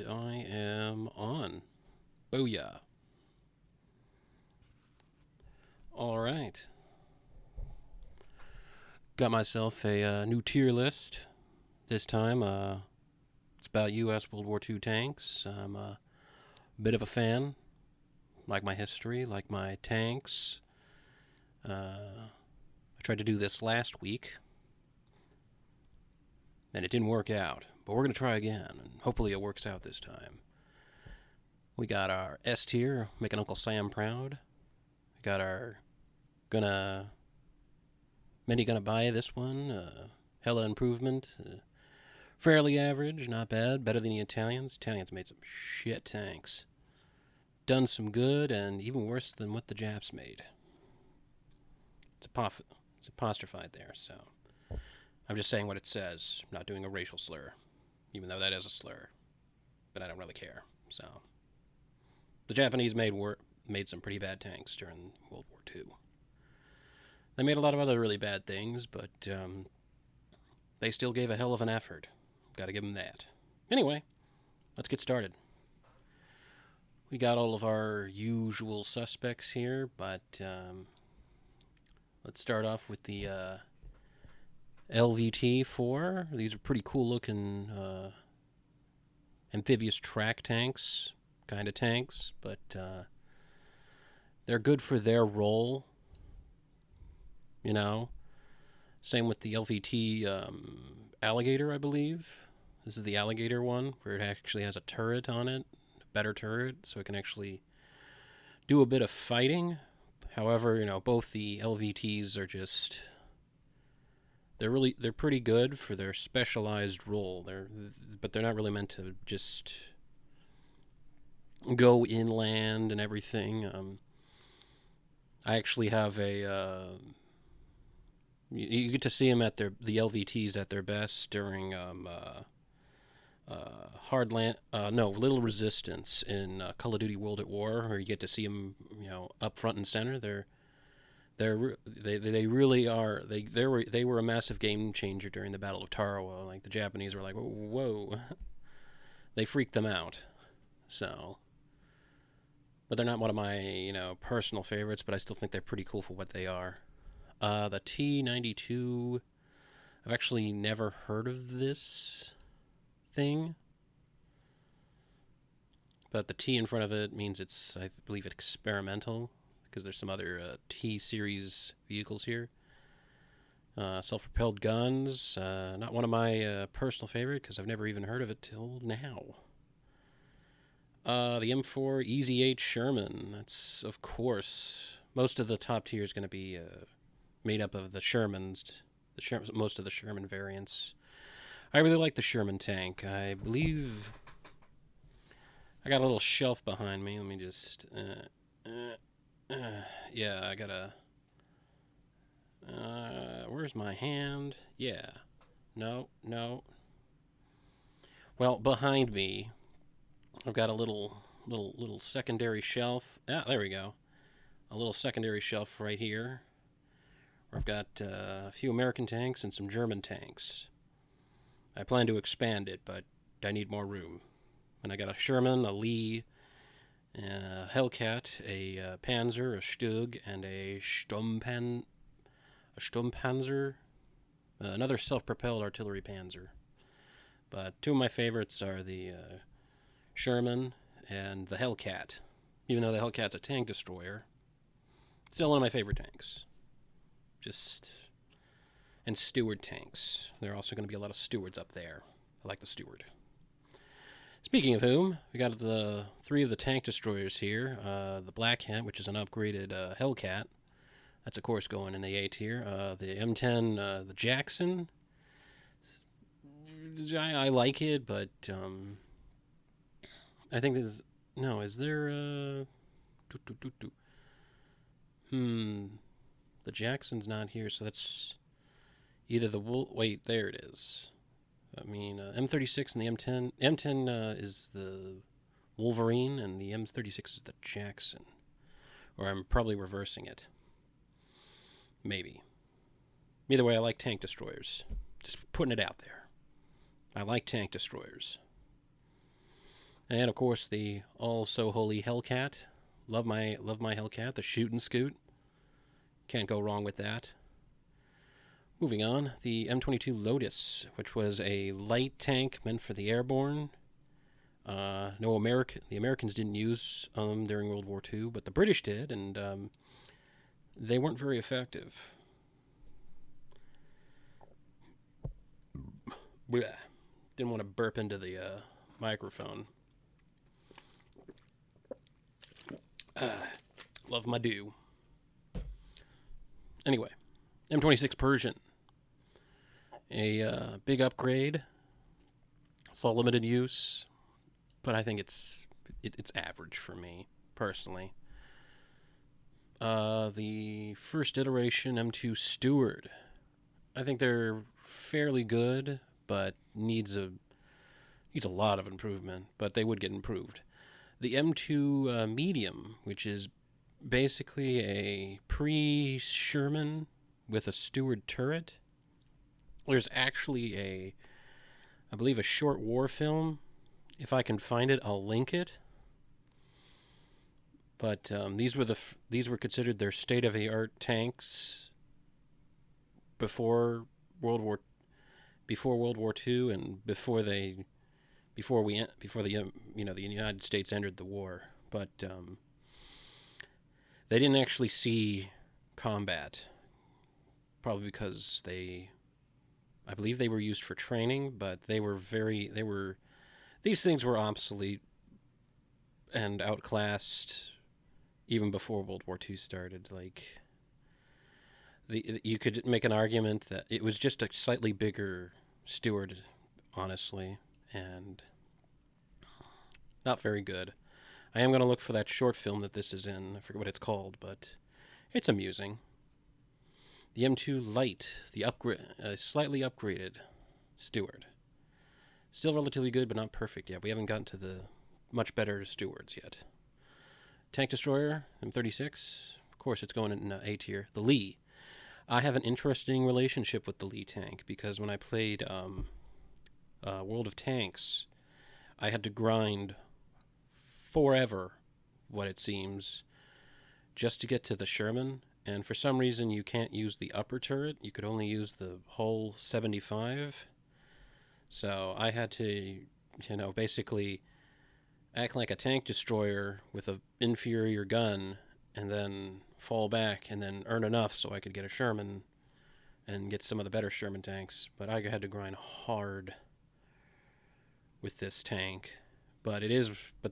I am on. Booyah. Alright. Got myself a new tier list. This time, it's about U.S. World War II tanks. I'm a bit of a fan. Like my history, like my tanks. I tried to do this last week, and it didn't work out. But we're going to try again, and hopefully it works out this time. We got our S tier, making Uncle Sam proud. We got our many gonna buy this one. Hella improvement. Fairly average, not bad. Better than the Italians. Italians made some shit tanks. Done some good, and even worse than what the Japs made. It's apostrophied there, so I'm just saying what it says. I'm not doing a racial slur, even though that is a slur. But I don't really care. So the Japanese made some pretty bad tanks during World War II. They made a lot of other really bad things, but they still gave a hell of an effort. Gotta give them that. Anyway, let's get started. We got all of our usual suspects here, but let's start off with the LVT-4. These are pretty cool looking amphibious track tanks, kind of tanks, but they're good for their role. You know, same with the LVT Alligator, I believe. This is the Alligator one, where it actually has a turret on it, a better turret, so it can actually do a bit of fighting. However, both the LVTs are just they're pretty good for their specialized role. But they're not really meant to just go inland and everything. I actually have a you get to see them at the LVTs at their best during Little Resistance in Call of Duty World at War, where you get to see them, up front and center. They really are. They were a massive game changer during the Battle of Tarawa. Like the Japanese were like, whoa, they freaked them out. So, but they're not one of my personal favorites. But I still think they're pretty cool for what they are. The T-92, I've actually never heard of this thing. But the T in front of it means it's, I believe, experimental, because there's some other T-series vehicles here. Self-propelled guns, not one of my personal favorite, because I've never even heard of it till now. The M4 Easy 8 Sherman, that's, of course, most of the top tier is going to be made up of the Shermans, most of the Sherman variants. I really like the Sherman tank. I believe I got a little shelf behind me. Let me just yeah, I got a where's my hand? Yeah. No. Well, behind me I've got a little secondary shelf. Ah, there we go. A little secondary shelf right here, where I've got a few American tanks and some German tanks. I plan to expand it, but I need more room. And I got a Sherman, a Lee, and a Hellcat, a Panzer, a Stug, and a Sturmpanzer, another self-propelled artillery Panzer. But two of my favorites are the Sherman and the Hellcat. Even though the Hellcat's a tank destroyer, still one of my favorite tanks. And Stuart tanks. There are also going to be a lot of Stuarts up there. I like the Stuart. Speaking of whom, we got the three of the tank destroyers here. The Black Hat, which is an upgraded Hellcat. That's, of course, going in the A tier. The M10, the Jackson. I like it, but I think is there the Jackson's not here, so that's either the wait, there it is. I mean, M36 and the M10. M10 is the Wolverine, and the M36 is the Jackson. Or I'm probably reversing it. Maybe. Either way, I like tank destroyers. Just putting it out there. I like tank destroyers. And of course, the also holy hellcat. Love my hellcat. The shoot and scoot. Can't go wrong with that. Moving on, the M22 Lotus, which was a light tank meant for the airborne. The Americans didn't use during World War II, but the British did, and they weren't very effective. Blech. Didn't want to burp into the microphone. Love my dew. Anyway, M26 Persian. A big upgrade. Saw limited use, but I think it's average for me, personally. The first iteration, M2 Stuart. I think they're fairly good, but needs a lot of improvement, but they would get improved. The M2 Medium, which is basically a pre-Sherman with a Stuart turret. There's actually I believe a short war film. If I can find it, I'll link it. But these were considered their state-of-the-art tanks before World War II and before the United States entered the war. But they didn't actually see combat, probably because I believe they were used for training, but these things were obsolete and outclassed even before World War II started. Like, you could make an argument that it was just a slightly bigger Stuart, honestly, and not very good. I am going to look for that short film that this is in. I forget what it's called, but it's amusing. The M2 Light, the slightly upgraded Stuart. Still relatively good, but not perfect yet. We haven't gotten to the much better Stuarts yet. Tank Destroyer, M36. Of course, it's going in A tier. The Lee. I have an interesting relationship with the Lee tank, because when I played World of Tanks, I had to grind forever, what it seems, just to get to the Sherman. And for some reason, you can't use the upper turret. You could only use the whole 75. So I had to, basically act like a tank destroyer with an inferior gun, and then fall back, and then earn enough so I could get a Sherman and get some of the better Sherman tanks. But I had to grind hard with this tank. But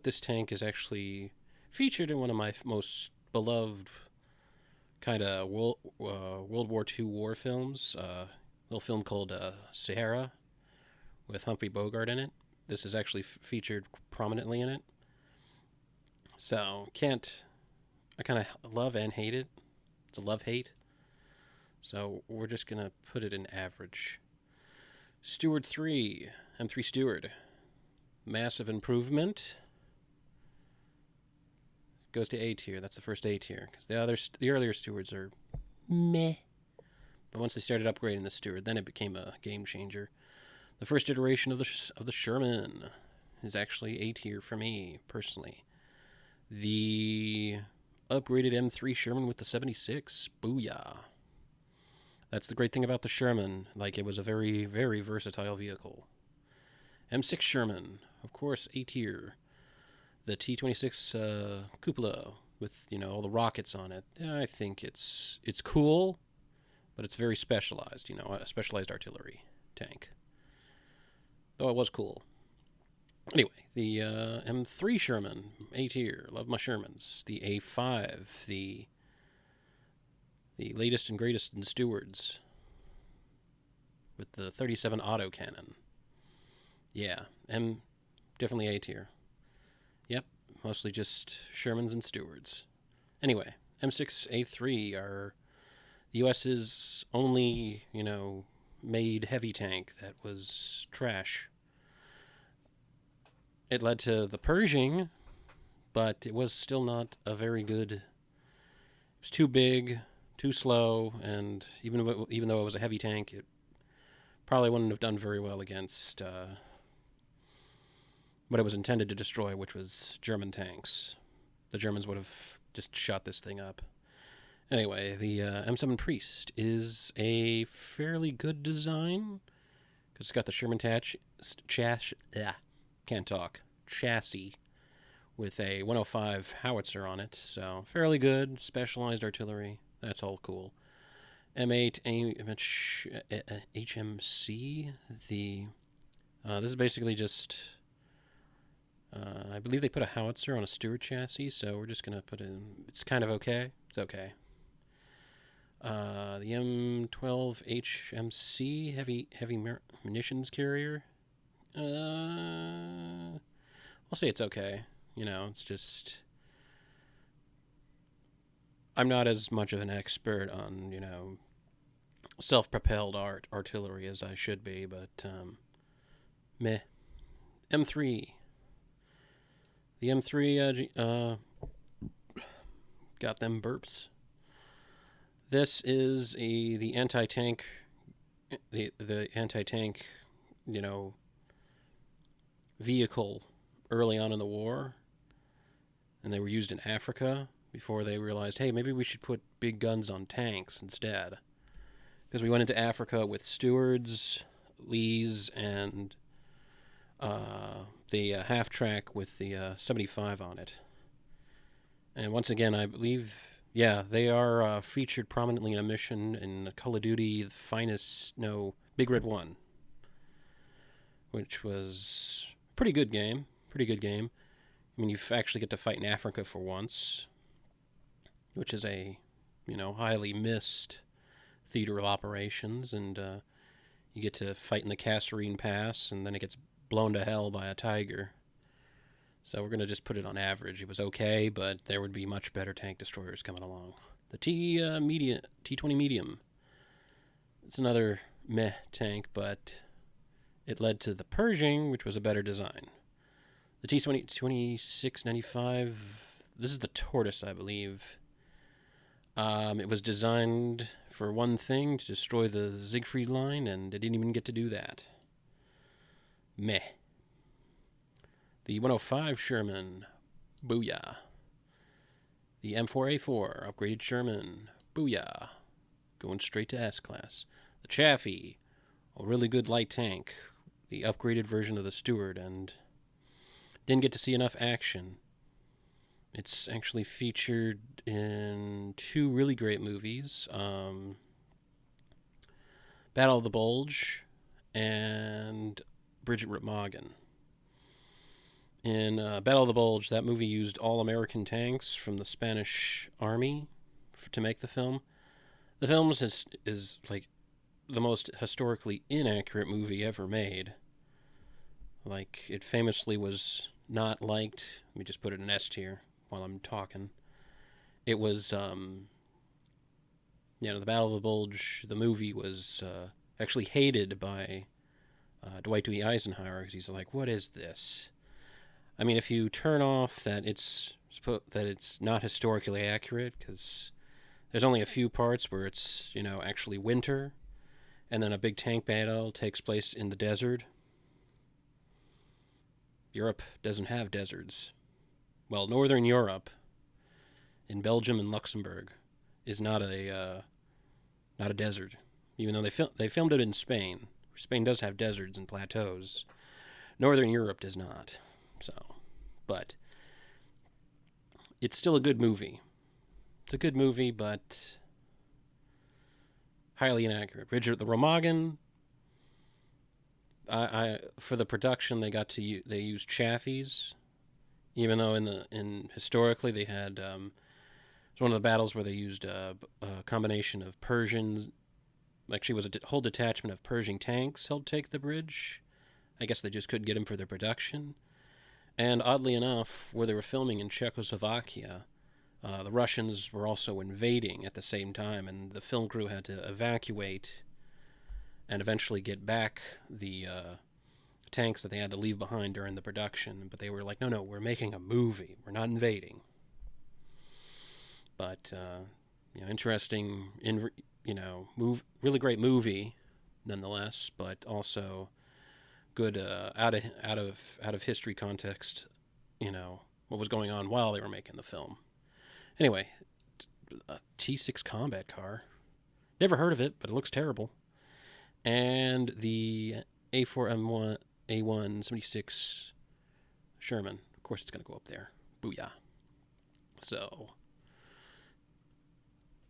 this tank is actually featured in one of my most beloved kind of World War II war films. A little film called Sahara with Humphrey Bogart in it. This is actually featured prominently in it. So, I kind of love and hate it. It's a love-hate. So, we're just going to put it in average. Stuart 3, M3 Stuart. Massive improvement. Goes to A tier. That's the first A tier. Because the earlier Stuarts are meh. But once they started upgrading the Stuart, then it became a game changer. The first iteration of the Sherman is actually A tier for me, personally. The upgraded M3 Sherman with the 76. Booyah. That's the great thing about the Sherman. Like, it was a very, very versatile vehicle. M6 Sherman, of course, A tier. The T-26 cupola with, all the rockets on it. I think it's cool, but it's very specialized, a specialized artillery tank. Though it was cool. Anyway, the M3 Sherman, A tier. Love my Shermans. The A5, the latest and greatest in Stewards, with the 37 autocannon. Yeah, definitely A tier. Yep, mostly just Shermans and Stewards. Anyway, M6A3 are the U.S.'s only, made heavy tank that was trash. It led to the Pershing, but it was still not a very good. It was too big, too slow, and even though it was a heavy tank, it probably wouldn't have done very well against what it was intended to destroy, which was German tanks. The Germans would have just shot this thing up. Anyway, the M7 Priest is a fairly good design. It's got the Sherman can't talk, chassis with a 105 howitzer on it, so fairly good, specialized artillery. That's all cool. M8 HMC. This is basically just. I believe they put a howitzer on a Stuart chassis, so we're just gonna put in. It's kind of okay. It's okay. The M12 HMC heavy munitions carrier. I'll say it's okay. It's just. I'm not as much of an expert on self-propelled artillery as I should be, but meh. M3. The M3 got them burps. This is the anti-tank, the anti-tank, vehicle early on in the war, and they were used in Africa before they realized, hey, maybe we should put big guns on tanks instead. Because we went into Africa with Stewards, Lees, and the half-track with the 75 on it. And once again, I believe, they are featured prominently in a mission in Call of Duty, the finest, Big Red 1, which was a pretty good game. I mean, you actually get to fight in Africa for once, which is a, highly missed theater of operations, and you get to fight in the Kasserine Pass, and then it gets blown to hell by a tiger. So we're going to just put it on average. It was okay, but there would be much better tank destroyers coming along. The T20 Medium. It's another meh tank, but it led to the Pershing, which was a better design. The T2695, this is the Tortoise, I believe. It was designed for one thing, to destroy the Siegfried line, and it didn't even get to do that. Meh. The 105 Sherman, booyah. The M4A4, upgraded Sherman, booyah. Going straight to S-Class. The Chaffee, a really good light tank, the upgraded version of the Stuart, and didn't get to see enough action. It's actually featured in two really great movies, Battle of the Bulge and Bridget Ripmagan. In Battle of the Bulge, that movie used all American tanks from the Spanish Army to make the film. The film is like the most historically inaccurate movie ever made. Like, it famously was not liked. Let me just put it in S tier while I'm talking. It was, the Battle of the Bulge, the movie was actually hated by Dwight D. Eisenhower, because he's like, what is this? I mean, if you turn off that it's not historically accurate, because there's only a few parts where it's, actually winter, and then a big tank battle takes place in the desert. Europe doesn't have deserts. Well, Northern Europe, in Belgium and Luxembourg, is not a desert, even though they filmed it in Spain. Spain does have deserts and plateaus. Northern Europe does not. So, but it's still a good movie. It's a good movie, but highly inaccurate. Bridget the Remagen. For the production, they used chaffies, even though historically they had it's one of the battles where they used a combination of Persians. Actually, it was a whole detachment of Pershing tanks helped take the bridge. I guess they just couldn't get them for their production. And oddly enough, where they were filming in Czechoslovakia, the Russians were also invading at the same time, and the film crew had to evacuate and eventually get back the tanks that they had to leave behind during the production. But they were like, no, we're making a movie. We're not invading. But, interesting, really great movie, nonetheless, but also good out of history context, what was going on while they were making the film. Anyway, a T6 combat car. Never heard of it, but it looks terrible. And the A4M1 A176 Sherman. Of course, it's going to go up there. Booyah. So,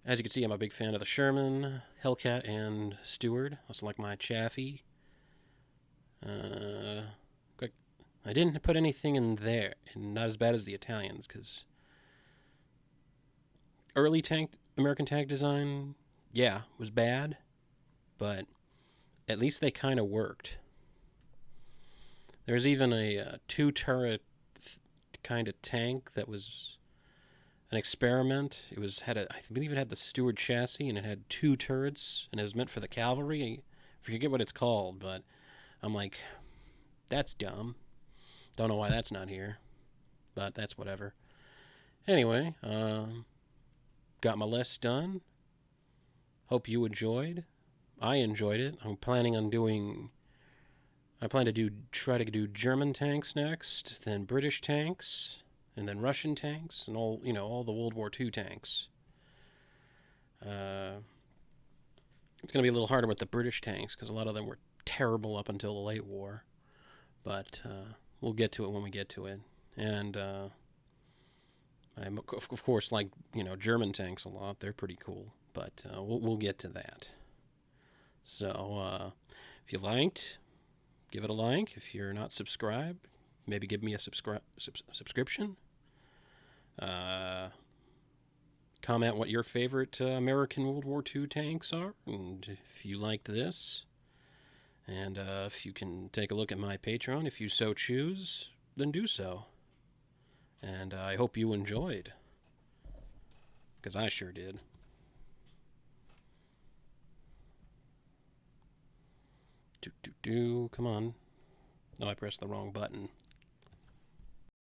as you can see, I'm a big fan of the Sherman, Hellcat, and Stuart. Also like my Chaffee. I didn't put anything in there, and not as bad as the Italians, because early American tank design, yeah, was bad, but at least they kind of worked. There's even a two-turret kind of tank that was an experiment. I believe it had the Stuart chassis, and it had two turrets, and it was meant for the cavalry. I forget what it's called, but I'm like, that's dumb. Don't know why that's not here, but that's whatever. Anyway, got my list done. Hope you enjoyed. I enjoyed it. I plan to try to do German tanks next, then British tanks, and then Russian tanks, and all the World War II tanks. It's going to be a little harder with the British tanks because a lot of them were terrible up until the late war. But we'll get to it when we get to it. And I'm of course like German tanks a lot. They're pretty cool. But we'll get to that. So if you liked, give it a like. If you're not subscribed, maybe give me a subscription. Comment what your favorite American World War II tanks are, and if you liked this. And if you can take a look at my Patreon, if you so choose, then do so. And I hope you enjoyed, because I sure did. Come on. Oh, I pressed the wrong button.